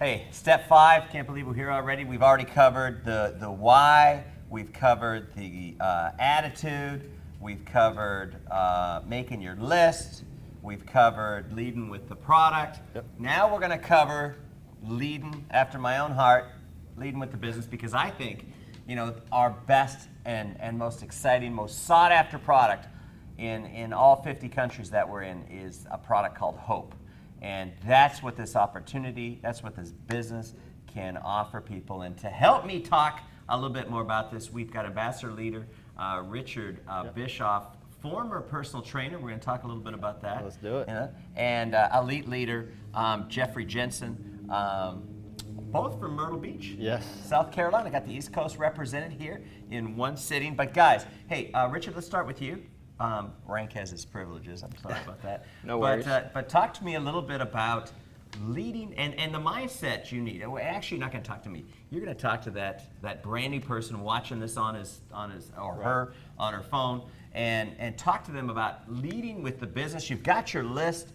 Hey, step 5, can't believe we're here already. We've already covered the why, we've covered the attitude, we've covered making your list, we've covered leading with the product. Yep. Now we're going to cover leading after my own heart, leading with the business, because I think, you know, our best and most exciting, most sought after product in all 50 countries that we're in is a product called Hope. And that's what this opportunity, that's what this business can offer people. And to help me talk a little bit more about this, we've got Ambassador Leader Richard Bischoff, former personal trainer. We're going to talk a little bit about that. Let's do it. And elite leader Jeffrey Jensen, both from Myrtle Beach, Yes. South Carolina. Got the East Coast represented here in one sitting. But guys, hey, Richard, let's start with you. Rank has its privileges. I'm sorry about that. No worries. But talk to me a little bit about leading and the mindset you need. Actually, you're not going to talk to me. You're going to talk to that brand new person watching this on his or her on her phone, and talk to them about leading with the business. You've got your list.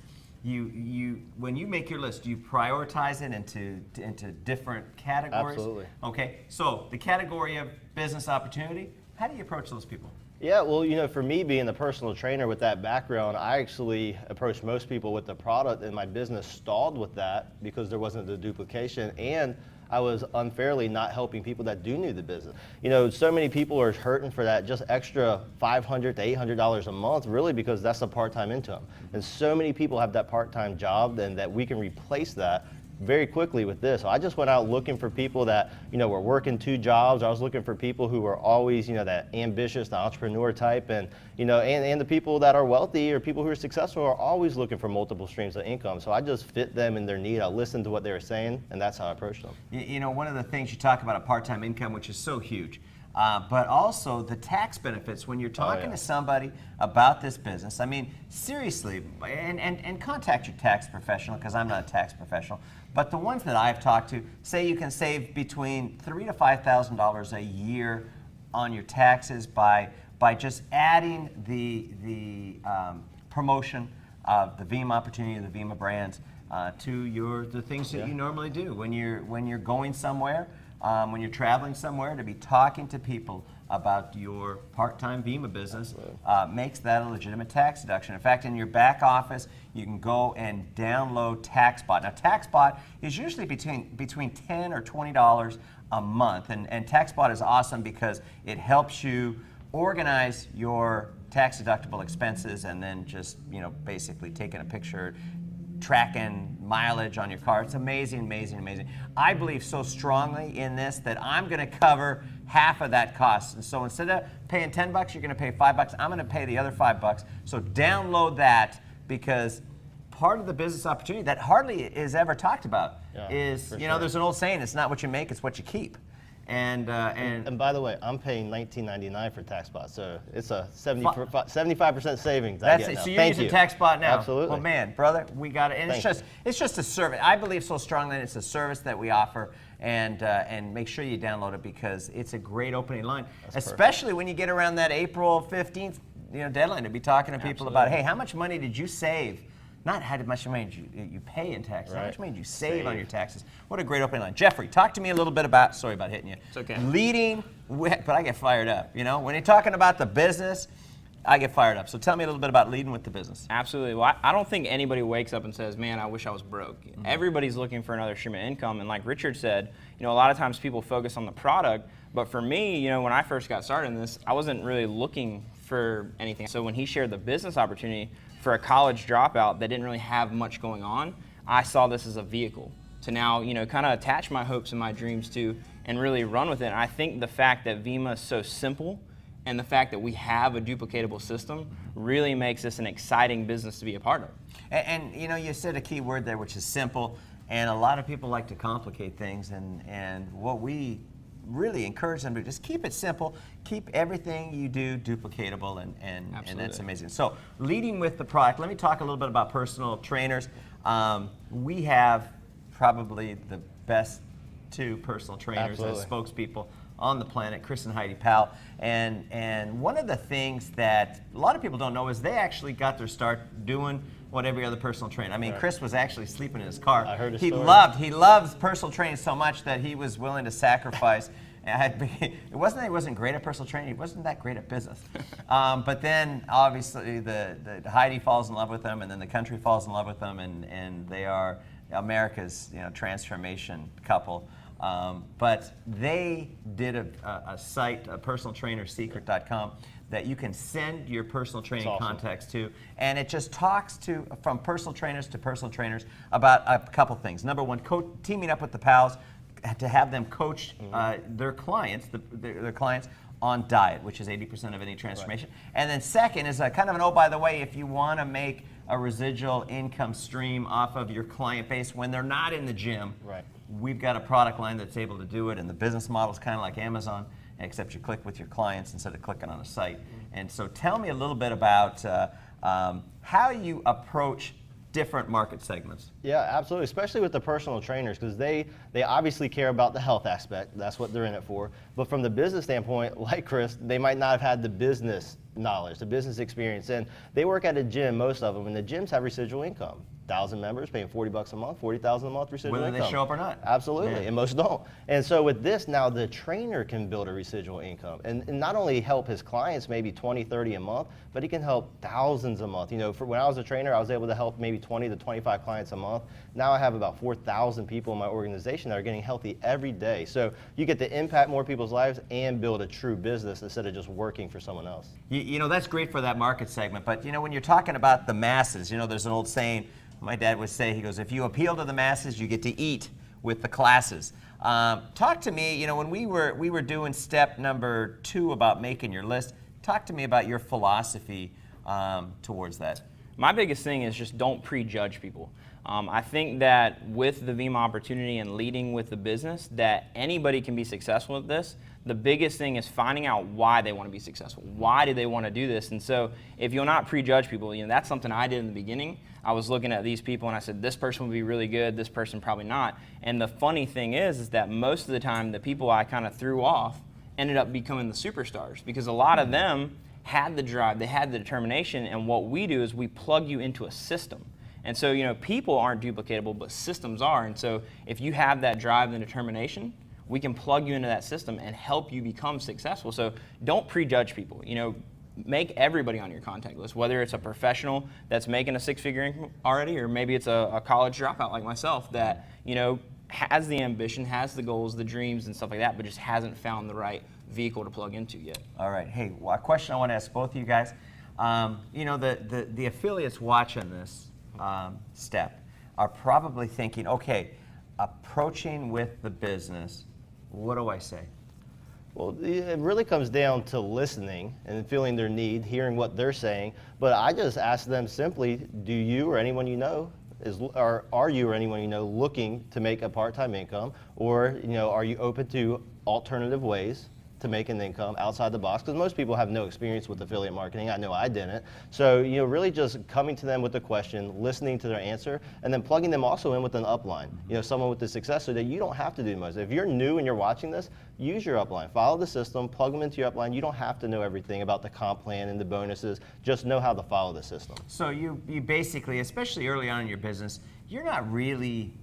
You when you make your list, you prioritize it into different categories. Absolutely. Okay. So the category of business opportunity. How do you approach those people? Yeah, well, you know, for me being the personal trainer with that background, I actually approached most people with the product, and my business stalled with that because there wasn't the duplication, and I was unfairly not helping people that do need the business. You know, so many people are hurting for that just extra $500 to $800 a month, really, because that's a part-time income. And so many people have that part-time job, and that we can replace that very quickly with this. So I just went out looking for people that, you know, were working 2 jobs. I was looking for people who were always, you know, that ambitious, the entrepreneur type, and, you know, and the people that are wealthy or people who are successful are always looking for multiple streams of income. So I just fit them in their need. I listened to what they were saying, and that's how I approached them. You know, one of the things you talk about a part-time income, which is so huge, but also the tax benefits when you're talking to somebody about this business. I mean, seriously, and contact your tax professional, because I'm not a tax professional. But the ones that I've talked to say you can save between $3,000 to $5,000 a year on your taxes by just adding the promotion of the Vemma opportunity, the Vemma brands to the things that you normally do when you're going somewhere. When you're traveling somewhere, to be talking to people about your part-time Vemma business makes that a legitimate tax deduction. In fact, in your back office, you can go and download TaxBot. Now, TaxBot is usually between $10 or $20 a month, and TaxBot is awesome because it helps you organize your tax-deductible expenses, and then just, you know, basically taking a picture, tracking mileage on your car. It's amazing, amazing, amazing. I believe so strongly in this that I'm going to cover half of that cost. And so instead of paying $10, you're going to pay $5. I'm going to pay the other $5. So download that, because part of the business opportunity that hardly is ever talked about is, you know, there's an old saying, it's not what you make, it's what you keep. And by the way, I'm paying $19.99 for TaxBot, so it's a 75% savings. That's it. So you're using TaxBot now. Absolutely. Well, man, brother, we got it. And it's just a service. I believe so strongly that it's a service that we offer, and make sure you download it, because it's a great opening line, especially when you get around that April 15th, you know, deadline, to be talking to people about, hey, how much money did you save? Not how much money did you pay in taxes, how much money did you save on your taxes? What a great opening line. Jeffrey, talk to me a little bit about, sorry about hitting you. It's okay. Leading with, but I get fired up, you know? When you're talking about the business, I get fired up. So tell me a little bit about leading with the business. Absolutely. Well, I don't think anybody wakes up and says, man, I wish I was broke. Mm-hmm. Everybody's looking for another stream of income. And like Richard said, you know, a lot of times people focus on the product. But for me, you know, when I first got started in this, I wasn't really looking for anything. So when he shared the business opportunity for a college dropout that didn't really have much going on, I saw this as a vehicle to now, you know, kind of attach my hopes and my dreams to and really run with it. And I think the fact that Vemma is so simple and the fact that we have a duplicatable system really makes this an exciting business to be a part of. And you know, you said a key word there, which is simple, and a lot of people like to complicate things, and what we really encourage them to just keep it simple, keep everything you do duplicatable, and that's amazing. So leading with the product, let me talk a little bit about personal trainers. We have probably the best 2 personal trainers as spokespeople on the planet, Chris and Heidi Powell. And one of the things that a lot of people don't know is they actually got their start doing what every other personal trainer. I mean, Chris was actually sleeping in his car. I heard his he story. he loves personal training so much that he was willing to sacrifice. It wasn't that he wasn't great at personal training, he wasn't that great at business. But then obviously the Heidi falls in love with him, and then the country falls in love with him, and they are America's transformation couple. But they did a site, personaltrainersecret.com, that you can send your personal training contacts to, and it just talks from personal trainers to personal trainers about a couple things. Number one, teaming up with the pals to have them coach their clients, their clients on diet, which is 80% of any transformation. Right. And then second is a kind of an, oh, by the way, if you want to make a residual income stream off of your client base when they're not in the gym, right, we've got a product line that's able to do it, and the business model is kind of like Amazon, except you click with your clients instead of clicking on a site. And so tell me a little bit about how you approach different market segments. Yeah, absolutely, especially with the personal trainers, because they obviously care about the health aspect. That's what they're in it for. But from the business standpoint, like Chris, they might not have had the business knowledge, the business experience. And they work at a gym, most of them, and the gyms have residual income. 1,000 members paying $40 a month, 40,000 a month residual income. Whether they show up or not. Absolutely, and most don't. And so with this, now the trainer can build a residual income and not only help his clients maybe 20, 30 a month, but he can help thousands a month. For when I was a trainer, I was able to help maybe 20 to 25 clients a month. Now I have about 4,000 people in my organization that are getting healthy every day. So you get to impact more people's lives and build a true business instead of just working for someone else. That's great for that market segment, but when you're talking about the masses, there's an old saying, my dad would say, he goes, if you appeal to the masses, you get to eat with the classes. Talk to me, when we were doing step number 2 about making your list, talk to me about your philosophy towards that. My biggest thing is just don't prejudge people. I think that with the Vemma opportunity and leading with the business, that anybody can be successful at this. The biggest thing is finding out why they want to be successful. Why do they want to do this? And so if you'll not prejudge people, that's something I did in the beginning. I was looking at these people and I said, this person would be really good, this person probably not. And the funny thing is that most of the time the people I kind of threw off ended up becoming the superstars, because a lot of them had the drive, they had the determination, and what we do is we plug you into a system. And so, people aren't duplicatable, but systems are. And so if you have that drive and determination, we can plug you into that system and help you become successful. So don't prejudge people. Make everybody on your contact list, whether it's a professional that's making a 6-figure income already, or maybe it's a college dropout like myself that, has the ambition, has the goals, the dreams and stuff like that, but just hasn't found the right vehicle to plug into yet. All right. Hey, a question I want to ask both of you guys. The affiliates watching this step are probably thinking, okay, approaching with the business, what do I say? Well, it really comes down to listening and feeling their need, hearing what they're saying. But I just ask them simply, do you or anyone you know are you or anyone you know looking to make a part-time income, or are you open to alternative ways to make an income outside the box? Because most people have no experience with affiliate marketing. I know I didn't. So really just coming to them with a question, listening to their answer, and then plugging them also in with an upline. Someone with the success, so that you don't have to do much. If you're new and you're watching this, use your upline. Follow the system, plug them into your upline. You don't have to know everything about the comp plan and the bonuses. Just know how to follow the system. So you basically, especially early on in your business, you're not really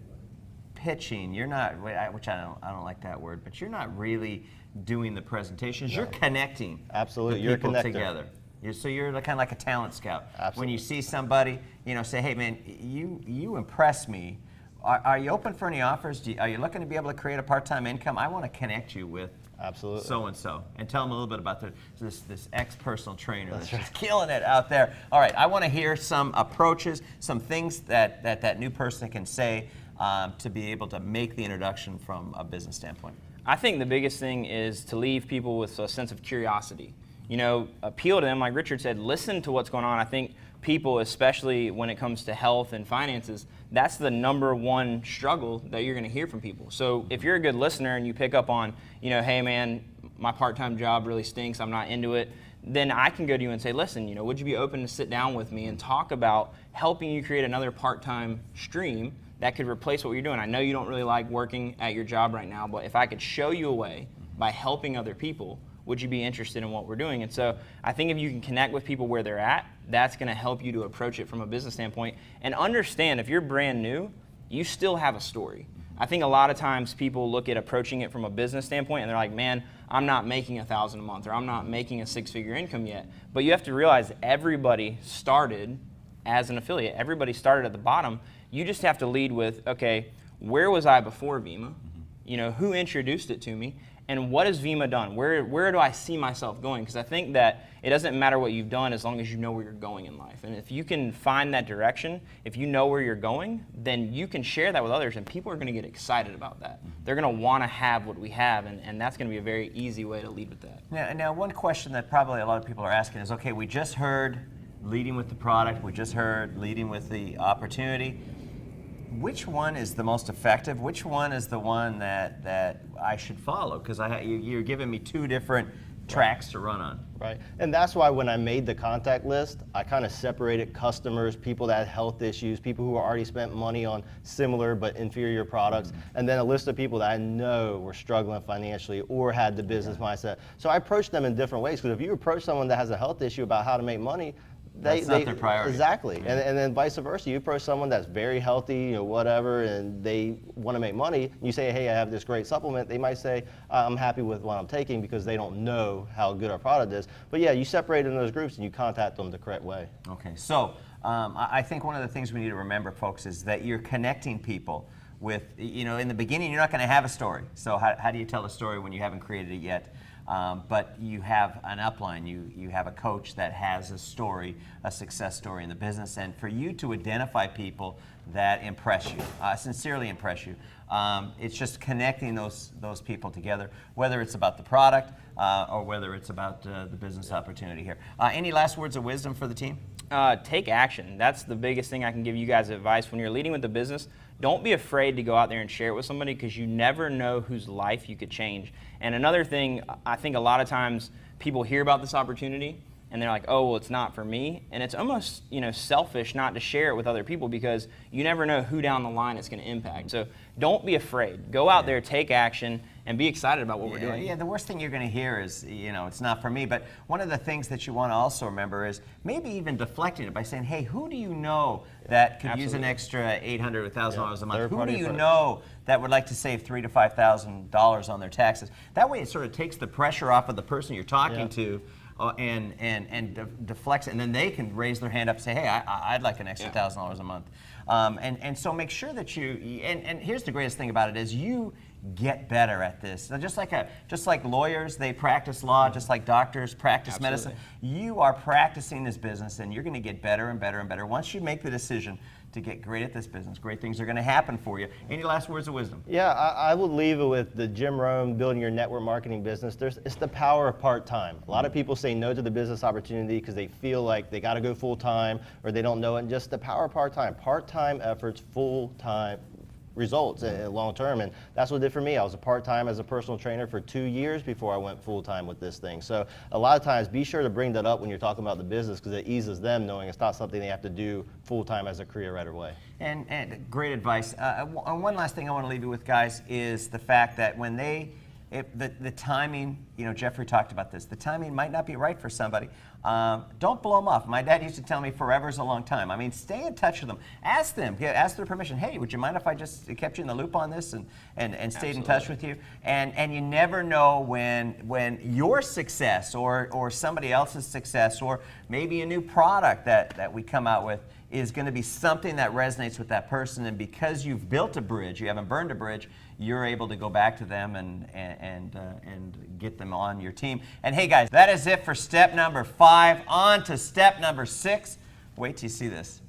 pitching. You're not, which I don't like that word, but you're not really doing the presentations. You're connecting. Absolutely, the people you're a connector together. So you're kind of like a talent scout. Absolutely. When you see somebody, say, hey man, you impress me. Are you open for any offers? Are you looking to be able to create a part-time income? I want to connect you with absolutely so-and-so. And tell them a little bit about this ex-personal trainer that's just killing it out there. All right, I want to hear some approaches, some things that new person can say to be able to make the introduction from a business standpoint. I think the biggest thing is to leave people with a sense of curiosity. Appeal to them, like Richard said, listen to what's going on. I think people, especially when it comes to health and finances, that's the number one struggle that you're going to hear from people. So if you're a good listener and you pick up on, hey man, my part-time job really stinks, I'm not into it, then I can go to you and say, listen, would you be open to sit down with me and talk about helping you create another part-time stream that could replace what you're doing? I know you don't really like working at your job right now, but if I could show you a way by helping other people would you be interested in what we're doing? And so I think if you can connect with people where they're at, that's going to help you to approach it from a business standpoint. And understand, if you're brand new, you still have a story. I think a lot of times people look at approaching it from a business standpoint and they're like, man, I'm not making $1,000 a month, or I'm not making a 6-figure income yet. But you have to realize everybody started as an affiliate. Everybody started at the bottom. You just have to lead with, okay, where was I before Vemma? You know, who introduced it to me? And what has Vemma done? Where do I see myself going? Because I think that it doesn't matter what you've done as long as you know where you're going in life. And if you can find that direction, if you know where you're going, then you can share that with others, and people are going to get excited about that. They're going to want to have what we have, and that's going to be a very easy way to lead with that. Now, one question that probably a lot of people are asking is, okay, we just heard leading with the product, we just heard leading with the opportunity. Which one is the most effective? Which one is the one that I should follow? Because you're giving me two different tracks to run on. Right, and that's why when I made the contact list, I kind of separated customers, people that had health issues, people who already spent money on similar but inferior products, and then a list of people that I know were struggling financially or had the business mindset. So I approached them in different ways, because if you approach someone that has a health issue about how to make money, that's not their priority. Exactly, and then vice versa. You approach someone that's very healthy, you know, whatever, and they want to make money. You say, hey, I have this great supplement. They might say, I'm happy with what I'm taking, because they don't know how good our product is. But yeah, you separate in those groups and you contact them the correct way. Okay, so I think one of the things we need to remember, folks, is that you're connecting people with, you know, in the beginning, you're not going to have a story. So how do you tell a story when you haven't created it yet? But you have an upline, you have a coach that has a story, a success story in the business, and for you to identify people that impress you, sincerely impress you, it's just connecting those people together, whether it's about the product or whether it's about the business opportunity here. Any last words of wisdom for the team? Take action. That's the biggest thing I can give you guys advice. When you're leading with the business, don't be afraid to go out there and share it with somebody, because you never know whose life you could change. And another thing, I think a lot of times people hear about this opportunity and they're like, oh, well, it's not for me. And it's almost, you know, selfish not to share it with other people, because you never know who down the line it's going to impact. So don't be afraid. Go out there, take action, and be excited about what we're doing. Yeah, the worst thing you're going to hear is, you know, it's not for me. But one of the things that you want to also remember is maybe even deflecting it by saying, hey, who do you know that could use an extra $800 or $1,000 a month? Who do you know that would like to save $3,000 to $5,000 on their taxes? That way it sort of takes the pressure off of the person you're talking to. And deflects it, and then they can raise their hand up and say, hey, I'd like an extra $1,000 a month. And so make sure that and here's the greatest thing about it is you get better at this. So just like lawyers, they practice law, just like doctors practice medicine. You are practicing this business, and you're going to get better and better and better. Once you make the decision to get great at this business, great things are going to happen for you. Any last words of wisdom? Yeah, I would leave it with the Jim Rohn, building your network marketing business. It's the power of part-time. A lot of people say no to the business opportunity because they feel like they got to go full-time, or they don't know it. And just the power of part-time. Part-time efforts, full-time results long term, and that's what it did for me. I was a part-time as a personal trainer for 2 years before I went full-time with this thing. So a lot of times, be sure to bring that up when you're talking about the business, because it eases them knowing it's not something they have to do full-time as a career right away. And great advice. One last thing I want to leave you with, guys, is the fact that when the timing, you know, Jeffrey talked about this, the timing might not be right for somebody. Don't blow them off. My dad used to tell me forever's a long time. I mean, stay in touch with them. Ask them, ask their permission. Hey, would you mind if I just kept you in the loop on this and stayed in touch with you? And you never know when your success or somebody else's success, or maybe a new product that we come out with, is going to be something that resonates with that person, and because you've built a bridge, you haven't burned a bridge, you're able to go back to them and get them on your team. And hey guys, that is it for step number 5. On to step number 6. Wait till you see this.